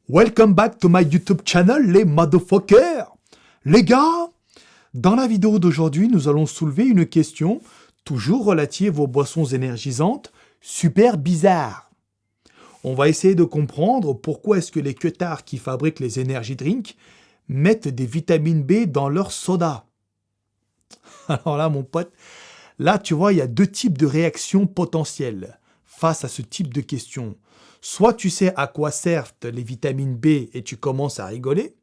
Welcome back to my YouTube channel, les motherfuckers. Les gars, dans la vidéo d'aujourd'hui, nous allons soulever une question toujours relative aux boissons énergisantes, super bizarre. On va essayer de comprendre pourquoi est-ce que les queutards qui fabriquent les energy drinks mettent des vitamines B dans leur soda. Alors là, mon pote, là, tu vois, il y a deux types de réactions potentielles face à ce type de questions. Soit tu sais à quoi servent les vitamines B et tu commences à rigoler,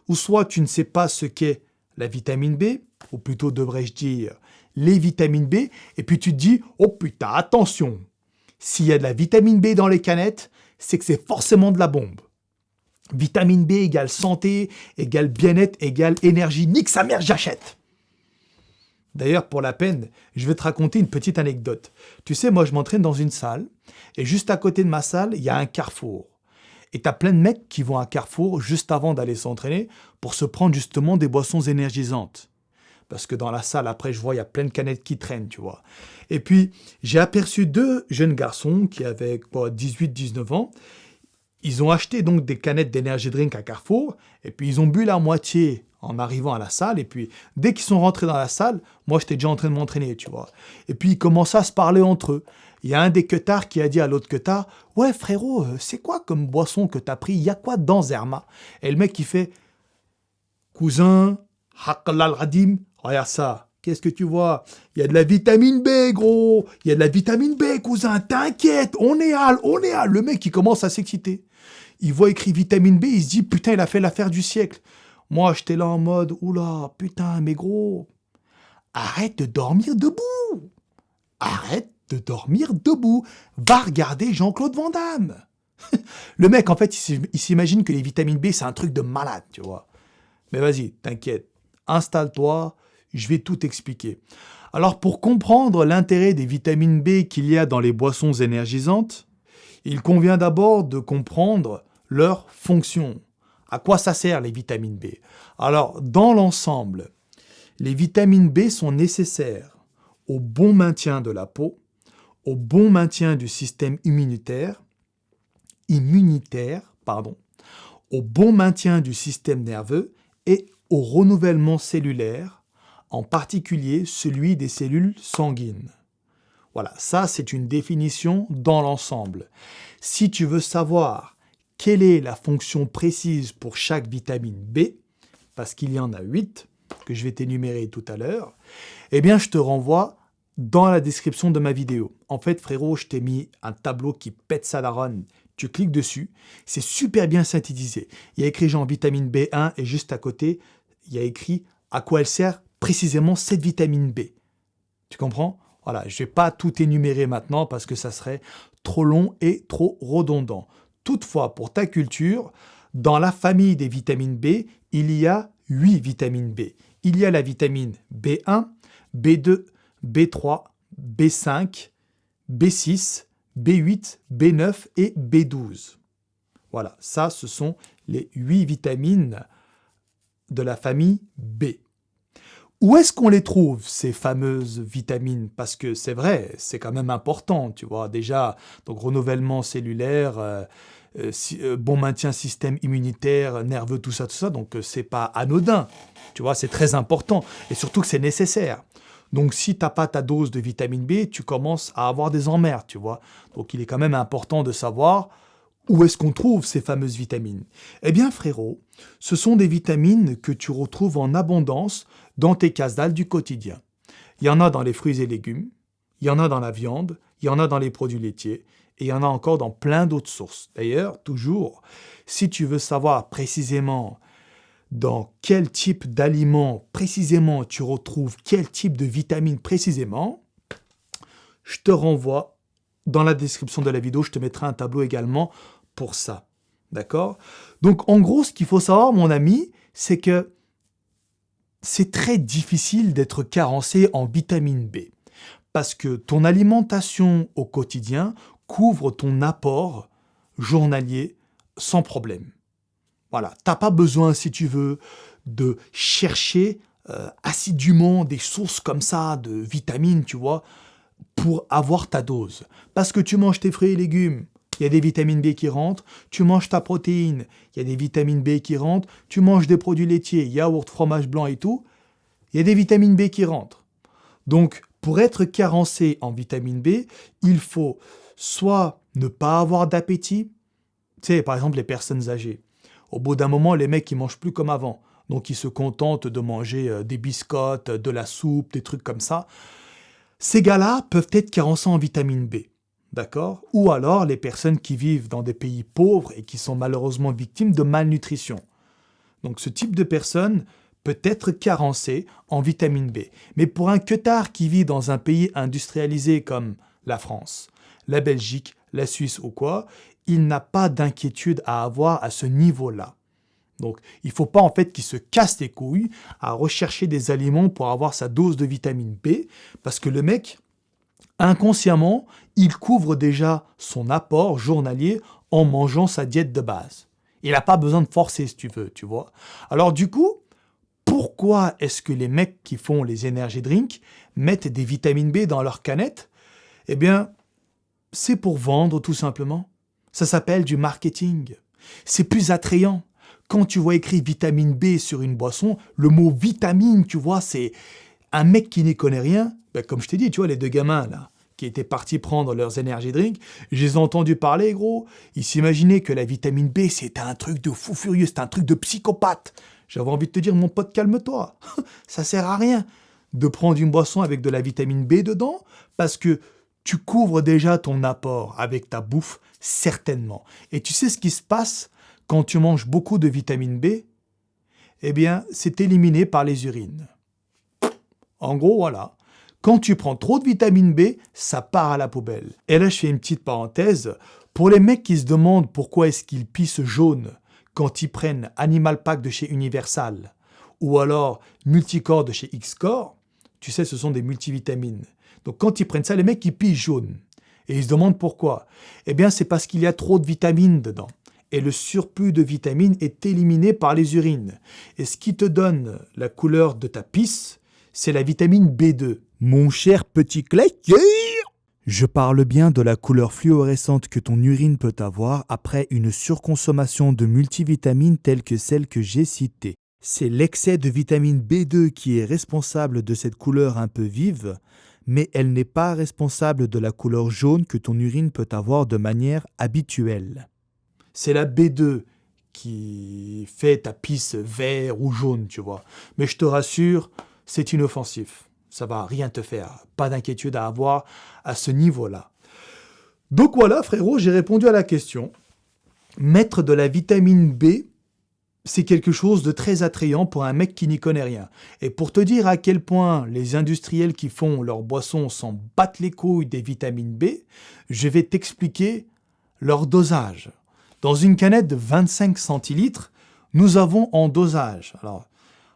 ou soit tu ne sais pas ce qu'est la vitamine B, ou plutôt devrais-je dire les vitamines B, et puis tu te dis « Oh putain, attention, s'il y a de la vitamine B dans les canettes, c'est que c'est forcément de la bombe. Vitamine B égale santé, égale bien-être, égale énergie, nique sa mère, j'achète !» D'ailleurs, pour la peine, je vais te raconter une petite anecdote. Tu sais, moi, je m'entraîne dans une salle, et juste à côté de ma salle, il y a un carrefour. Et tu as plein de mecs qui vont à Carrefour juste avant d'aller s'entraîner pour se prendre justement des boissons énergisantes. Parce que dans la salle, après, je vois, il y a plein de canettes qui traînent, tu vois. Et puis, j'ai aperçu deux jeunes garçons qui avaient 18-19 ans. Ils ont acheté donc des canettes d'énergie drink à Carrefour, et puis ils ont bu la moitié en arrivant à la salle, et puis dès qu'ils sont rentrés dans la salle, moi j'étais déjà en train de m'entraîner, tu vois. Et puis ils commençaient à se parler entre eux. Il y a un des queutards qui a dit à l'autre queutard « Ouais frérot, c'est quoi comme boisson que t'as pris? Il y a quoi dedans, Zerma ?» Et le mec qui fait « Cousin, Haqqallah al-Radim, regarde ça. Qu'est-ce que tu vois? Il y a de la vitamine B, gros. Il y a de la vitamine B, cousin. T'inquiète, on est hal, on est hal. » Le mec, il commence à s'exciter. Il voit écrit vitamine B, il se dit, putain, il a fait l'affaire du siècle. Moi, j'étais là en mode, oula, putain, mais gros, arrête de dormir debout. Arrête de dormir debout. Va regarder Jean-Claude Van Damme. Le mec, en fait, il s'imagine que les vitamines B, c'est un truc de malade, tu vois. Mais vas-y, t'inquiète. Installe-toi, je vais tout expliquer. Alors, pour comprendre l'intérêt des vitamines B qu'il y a dans les boissons énergisantes, il convient d'abord de comprendre leur fonction. À quoi ça sert les vitamines B? Alors, dans l'ensemble, les vitamines B sont nécessaires au bon maintien de la peau, au bon maintien du système immunitaire, au bon maintien du système nerveux et au renouvellement cellulaire, en particulier celui des cellules sanguines. Voilà, ça c'est une définition dans l'ensemble. Si tu veux savoir quelle est la fonction précise pour chaque vitamine B, parce qu'il y en a 8, que je vais t'énumérer tout à l'heure, eh bien je te renvoie dans la description de ma vidéo. En fait, frérot, je t'ai mis un tableau qui pète sa daronne. Tu cliques dessus, c'est super bien synthétisé. Il y a écrit genre vitamine B1 et juste à côté, il y a écrit à quoi elle sert précisément cette vitamine B. Tu comprends? Voilà, je ne vais pas tout énumérer maintenant parce que ça serait trop long et trop redondant. Toutefois, pour ta culture, dans la famille des vitamines B, il y a 8 vitamines B. Il y a la vitamine B1, B2, B3, B5, B6, B8, B9 et B12. Voilà, ça, ce sont les 8 vitamines de la famille B. Où est-ce qu'on les trouve, ces fameuses vitamines? Parce que c'est vrai, c'est quand même important, tu vois. Déjà, donc renouvellement cellulaire, bon maintien système immunitaire, nerveux, tout ça, donc c'est pas anodin, tu vois, c'est très important. Et surtout que c'est nécessaire. Donc si tu n'as pas ta dose de vitamine B, tu commences à avoir des emmerdes, tu vois. Donc il est quand même important de savoir où est-ce qu'on trouve ces fameuses vitamines. Eh bien frérot, ce sont des vitamines que tu retrouves en abondance dans tes cases-dalles du quotidien. Il y en a dans les fruits et légumes, il y en a dans la viande, il y en a dans les produits laitiers, et il y en a encore dans plein d'autres sources. D'ailleurs, toujours, si tu veux savoir précisément dans quel type d'aliments précisément tu retrouves quel type de vitamines précisément, je te renvoie dans la description de la vidéo, je te mettrai un tableau également pour ça. D'accord? Donc, en gros, ce qu'il faut savoir, mon ami, c'est que c'est très difficile d'être carencé en vitamine B. Parce que ton alimentation au quotidien couvre ton apport journalier sans problème. Voilà, t'as pas besoin, si tu veux, de chercher assidûment des sources comme ça de vitamines, tu vois, pour avoir ta dose. Parce que tu manges tes fruits et légumes, il y a des vitamines B qui rentrent, tu manges ta protéine, il y a des vitamines B qui rentrent, tu manges des produits laitiers, yaourt, fromage blanc et tout, il y a des vitamines B qui rentrent. Donc, pour être carencé en vitamine B, il faut soit ne pas avoir d'appétit, tu sais, par exemple les personnes âgées. Au bout d'un moment, les mecs, ils mangent plus comme avant. Donc, ils se contentent de manger des biscottes, de la soupe, des trucs comme ça. Ces gars-là peuvent être carencés en vitamine B. D'accord? Ou alors les personnes qui vivent dans des pays pauvres et qui sont malheureusement victimes de malnutrition. Donc ce type de personne peut être carencé en vitamine B. Mais pour un queutard qui vit dans un pays industrialisé comme la France, la Belgique, la Suisse ou quoi, il n'a pas d'inquiétude à avoir à ce niveau-là. Donc il ne faut pas en fait qu'il se casse les couilles à rechercher des aliments pour avoir sa dose de vitamine B, parce que le mec, inconsciemment, il couvre déjà son apport journalier en mangeant sa diète de base. Il n'a pas besoin de forcer, si tu veux, tu vois. Alors du coup, pourquoi est-ce que les mecs qui font les energy drinks mettent des vitamines B dans leurs canettes? Eh bien, c'est pour vendre tout simplement. Ça s'appelle du marketing. C'est plus attrayant. Quand tu vois écrit vitamine B sur une boisson, le mot vitamine, tu vois, c'est un mec qui n'y connaît rien. Ben, comme je t'ai dit, tu vois, les deux gamins là, qui étaient partis prendre leurs energy drinks, je les ai entendus parler, gros. Ils s'imaginaient que la vitamine B, c'était un truc de fou furieux, c'était un truc de psychopathe. J'avais envie de te dire, mon pote, calme-toi. Ça sert à rien de prendre une boisson avec de la vitamine B dedans, parce que tu couvres déjà ton apport avec ta bouffe, certainement. Et tu sais ce qui se passe quand tu manges beaucoup de vitamine B? Eh bien, c'est éliminé par les urines. En gros, voilà. Quand tu prends trop de vitamine B, ça part à la poubelle. Et là, je fais une petite parenthèse. Pour les mecs qui se demandent pourquoi est-ce qu'ils pissent jaune quand ils prennent Animal Pack de chez Universal ou alors Multicore de chez X-Core, tu sais, ce sont des multivitamines. Donc quand ils prennent ça, les mecs, ils pissent jaune. Et ils se demandent pourquoi. Eh bien, c'est parce qu'il y a trop de vitamines dedans. Et le surplus de vitamines est éliminé par les urines. Et ce qui te donne la couleur de ta pisse, c'est la vitamine B2. Mon cher petit claqueur, je parle bien de la couleur fluorescente que ton urine peut avoir après une surconsommation de multivitamines telles que celles que j'ai citées. C'est l'excès de vitamine B2 qui est responsable de cette couleur un peu vive, mais elle n'est pas responsable de la couleur jaune que ton urine peut avoir de manière habituelle. C'est la B2 qui fait ta pisse vert ou jaune, tu vois. Mais je te rassure, c'est inoffensif. Ça va rien te faire. Pas d'inquiétude à avoir à ce niveau-là. Donc voilà, frérot, j'ai répondu à la question. Mettre de la vitamine B, c'est quelque chose de très attrayant pour un mec qui n'y connaît rien. Et pour te dire à quel point les industriels qui font leurs boissons s'en battent les couilles des vitamines B, je vais t'expliquer leur dosage. Dans une canette de 25 centilitres, nous avons en dosage. Alors,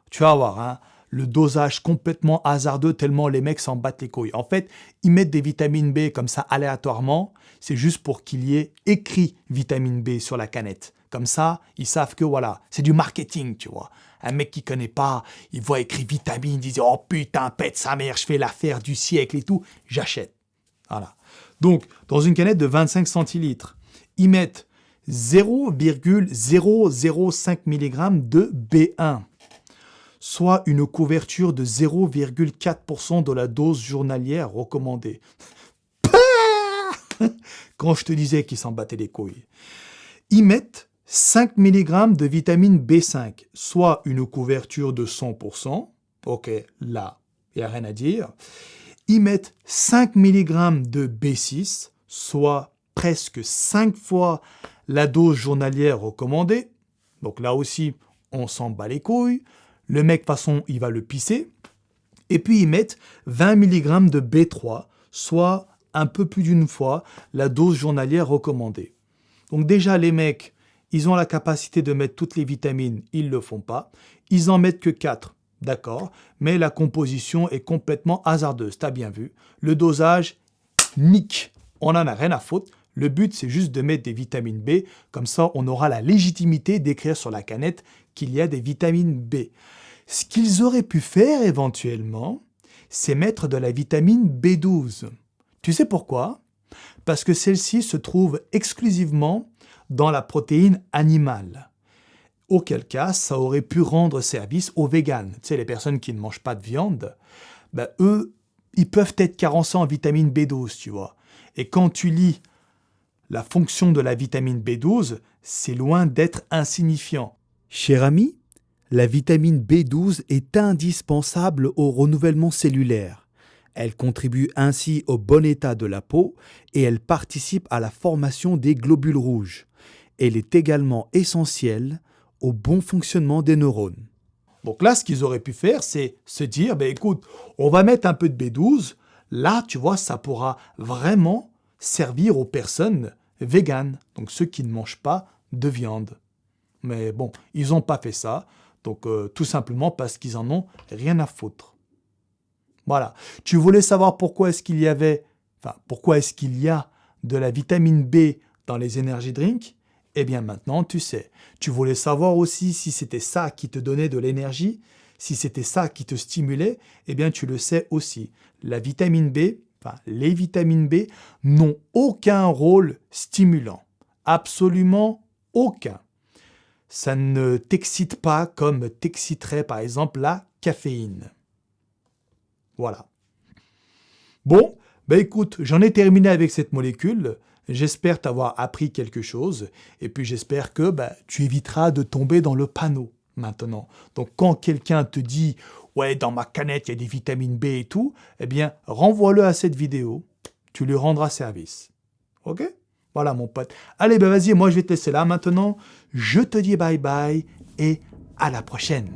tu vas voir, hein, le dosage complètement hasardeux tellement les mecs s'en battent les couilles. En fait, ils mettent des vitamines B comme ça aléatoirement. C'est juste pour qu'il y ait écrit vitamine B sur la canette. Comme ça, ils savent que voilà, c'est du marketing, tu vois. Un mec qui connaît pas, il voit écrit vitamine, il dit « Oh putain, pète sa mère, je fais l'affaire du siècle et tout. » J'achète. Voilà. Donc, dans une canette de 25 centilitres, ils mettent 0,005 mg de B1, soit une couverture de 0,4% de la dose journalière recommandée. Quand je te disais qu'ils s'en battaient les couilles. Ils mettent 5 mg de vitamine B5, soit une couverture de 100%. Ok, là, il n'y a rien à dire. Ils mettent 5 mg de B6, soit presque 5 fois la dose journalière recommandée. Donc là aussi, on s'en bat les couilles. Le mec, de toute façon, il va le pisser. Et puis, ils mettent 20 mg de B3, soit un peu plus d'une fois la dose journalière recommandée. Donc déjà, les mecs, ils ont la capacité de mettre toutes les vitamines, ils ne le font pas. Ils en mettent que 4, d'accord, mais la composition est complètement hasardeuse, t'as bien vu. Le dosage, nique, on n'en a rien à foutre. Le but, c'est juste de mettre des vitamines B, comme ça, on aura la légitimité d'écrire sur la canette qu'il y a des vitamines B. Ce qu'ils auraient pu faire éventuellement, c'est mettre de la vitamine B12. Tu sais pourquoi ? Parce que celle-ci se trouve exclusivement dans la protéine animale. Auquel cas, ça aurait pu rendre service aux véganes. Tu sais, les personnes qui ne mangent pas de viande, ben, eux, ils peuvent être carencés en vitamine B12, tu vois. Et quand tu lis la fonction de la vitamine B12, c'est loin d'être insignifiant. Cher ami, la vitamine B12 est indispensable au renouvellement cellulaire. Elle contribue ainsi au bon état de la peau et elle participe à la formation des globules rouges. Elle est également essentielle au bon fonctionnement des neurones. Donc là, ce qu'ils auraient pu faire, c'est se dire, ben écoute, on va mettre un peu de B12. Là, tu vois, ça pourra vraiment servir aux personnes véganes, donc ceux qui ne mangent pas de viande. Mais bon, ils n'ont pas fait ça, donc tout simplement parce qu'ils en ont rien à foutre. Voilà. Tu voulais savoir pourquoi est-ce qu'il y avait, pourquoi est-ce qu'il y a de la vitamine B dans les energy drinks? Eh bien maintenant, tu sais. Tu voulais savoir aussi si c'était ça qui te donnait de l'énergie, si c'était ça qui te stimulait, eh bien tu le sais aussi. La vitamine B, les vitamines B n'ont aucun rôle stimulant. Absolument aucun. Ça ne t'excite pas comme t'exciterait par exemple la caféine. Voilà. Bon, écoute, j'en ai terminé avec cette molécule. J'espère t'avoir appris quelque chose. Et puis j'espère que tu éviteras de tomber dans le panneau maintenant. Donc quand quelqu'un te dit « Ouais, dans ma canette, il y a des vitamines B et tout », eh bien, renvoie-le à cette vidéo. Tu lui rendras service. Ok ? Voilà mon pote. Allez, vas-y, moi je vais te laisser là maintenant. Je te dis bye bye et à la prochaine.